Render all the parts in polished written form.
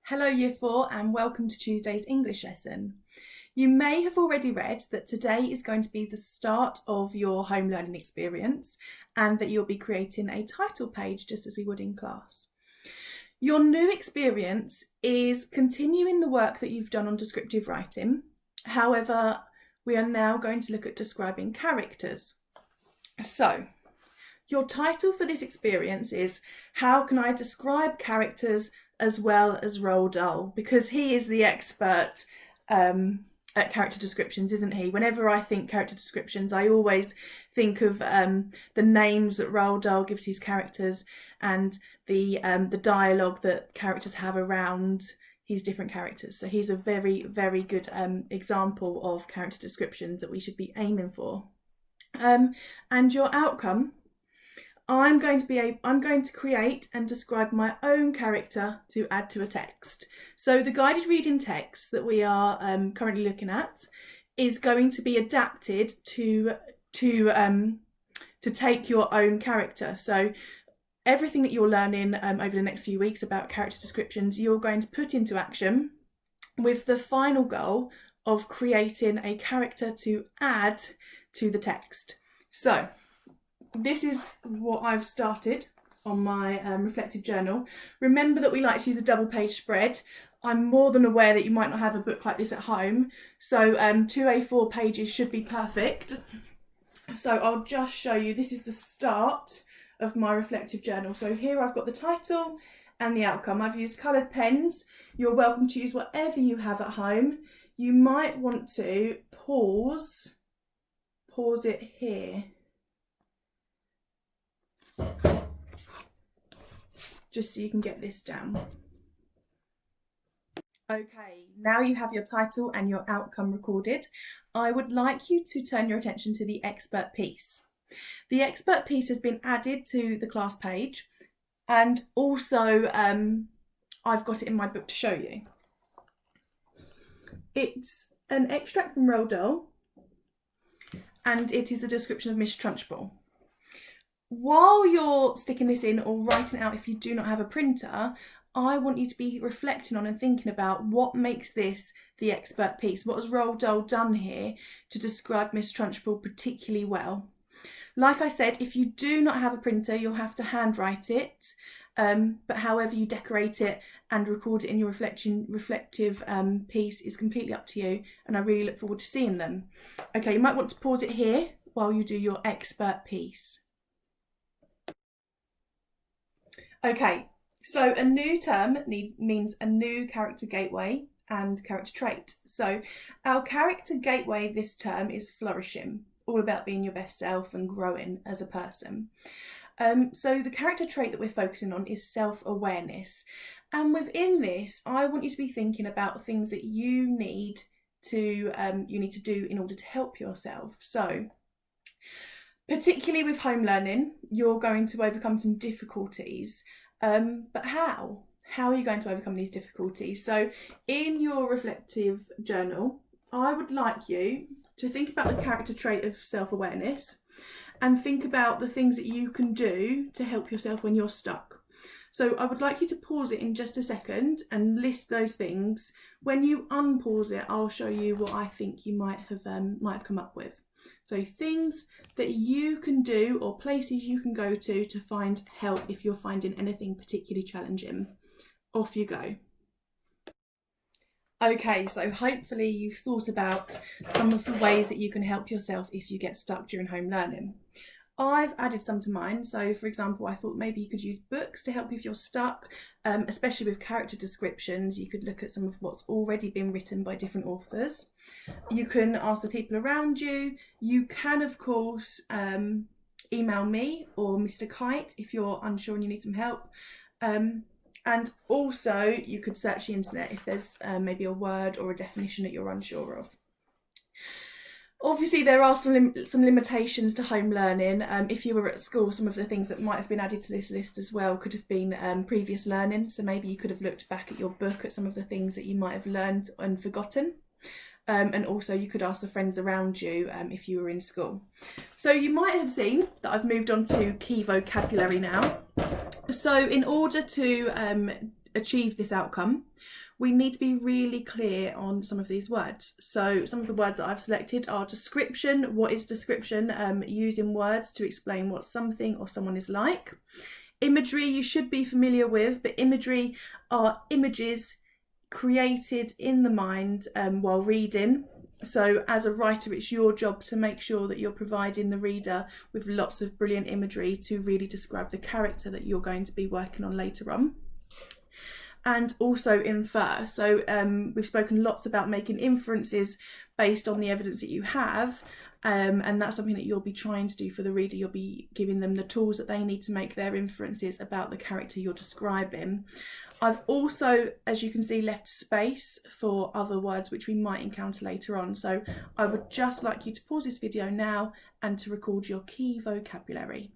Hello Year 4 and welcome to Tuesday's English lesson. You may have already read that today is going to be the start of your home learning experience and that you'll be creating a title page just as we would in class. Your new experience is continuing the work that you've done on descriptive writing. However, we are now going to look at describing characters. So, your title for this experience is How Can I Describe Characters as Well as Roald Dahl? Because he is the expert at character descriptions, isn't he? Whenever I think character descriptions, I always think of the names that Roald Dahl gives his characters and the dialogue that characters have around his different characters. So he's a very, very good example of character descriptions that we should be aiming for. And your outcome, I'm going to create and describe my own character to add to a text. So the guided reading text that we are currently looking at is going to be adapted to take your own character. So everything that you're learning over the next few weeks about character descriptions, you're going to put into action with the final goal of creating a character to add to the text. So this is what I've started on my reflective journal. Remember that we like to use a double page spread. I'm more than aware that you might not have a book like this at home, so 2 A4 pages should be perfect. So I'll just show you, this is the start of my reflective journal. So here I've got the title and the outcome. I've used coloured pens. You're welcome to use whatever you have at home. You might want to pause it here, just so you can get this down. Okay, now you have your title and your outcome recorded. I would like you to turn your attention to the expert piece. The expert piece has been added to the class page, and also I've got it in my book to show you. It's an extract from Roald Dahl, and it is a description of Miss Trunchbull. While you're sticking this in or writing it out if you do not have a printer, I want you to be reflecting on and thinking about what makes this the expert piece. What has Roald Dahl done here to describe Miss Trunchbull particularly well? Like I said, if you do not have a printer, you'll have to handwrite it, but however you decorate it and record it in your reflective piece is completely up to you, and I really look forward to seeing them. Okay, you might want to pause it here while you do your expert piece. Okay, so a new term means a new character gateway and character trait. So our character gateway this term is flourishing, all about being your best self and growing as a person. So the character trait that we're focusing on is self-awareness. And within this, I want you to be thinking about things that you need to do in order to help yourself. So particularly with home learning, you're going to overcome some difficulties, but how? How are you going to overcome these difficulties? So in your reflective journal, I would like you to think about the character trait of self-awareness and think about the things that you can do to help yourself when you're stuck. So I would like you to pause it in just a second and list those things. When you unpause it, I'll show you what I think you might have come up with. So things that you can do or places you can go to find help if you're finding anything particularly challenging. Off you go. Okay, so hopefully you've thought about some of the ways that you can help yourself if you get stuck during home learning. I've added some to mine. So for example, I thought maybe you could use books to help if you're stuck, especially with character descriptions. You could look at some of what's already been written by different authors. You can ask the people around you. You can, of course, email me or Mr. Kite if you're unsure and you need some help. And also you could search the internet if there's maybe a word or a definition that you're unsure of. Obviously, there are some limitations to home learning. If you were at school, some of the things that might have been added to this list as well could have been previous learning. So maybe you could have looked back at your book at some of the things that you might have learned and forgotten. And also you could ask the friends around you if you were in school. So you might have seen that I've moved on to key vocabulary now. So in order to achieve this outcome, we need to be really clear on some of these words. So some of the words that I've selected are description. What is description? Using words to explain what something or someone is like. Imagery, you should be familiar with, but imagery are images created in the mind while reading. So as a writer, it's your job to make sure that you're providing the reader with lots of brilliant imagery to really describe the character that you're going to be working on later on. And also infer. So we've spoken lots about making inferences based on the evidence that you have, and that's something that you'll be trying to do for the reader. You'll be giving them the tools that they need to make their inferences about the character you're describing. I've also, as you can see, left space for other words which we might encounter later on. So I would just like you to pause this video now and to record your key vocabulary.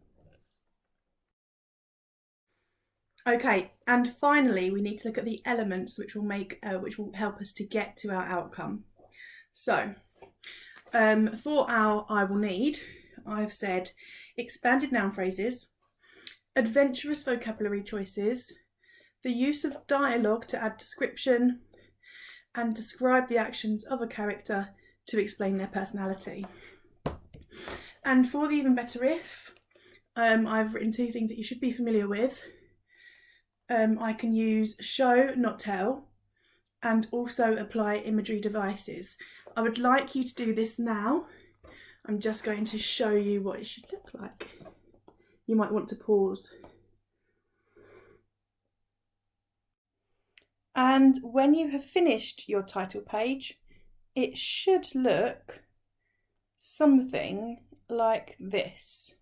Okay, and finally we need to look at the elements which will help us to get to our outcome. So for our I will need, I've said expanded noun phrases, adventurous vocabulary choices, the use of dialogue to add description, and describe the actions of a character to explain their personality. And for the even better if, I've written two things that you should be familiar with. I can use show, not tell, and also apply imagery devices. I would like you to do this now. I'm just going to show you what it should look like. You might want to pause. And when you have finished your title page, it should look something like this.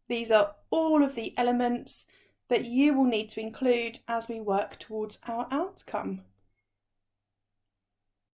These are all of the elements that you will need to include as we work towards our outcome.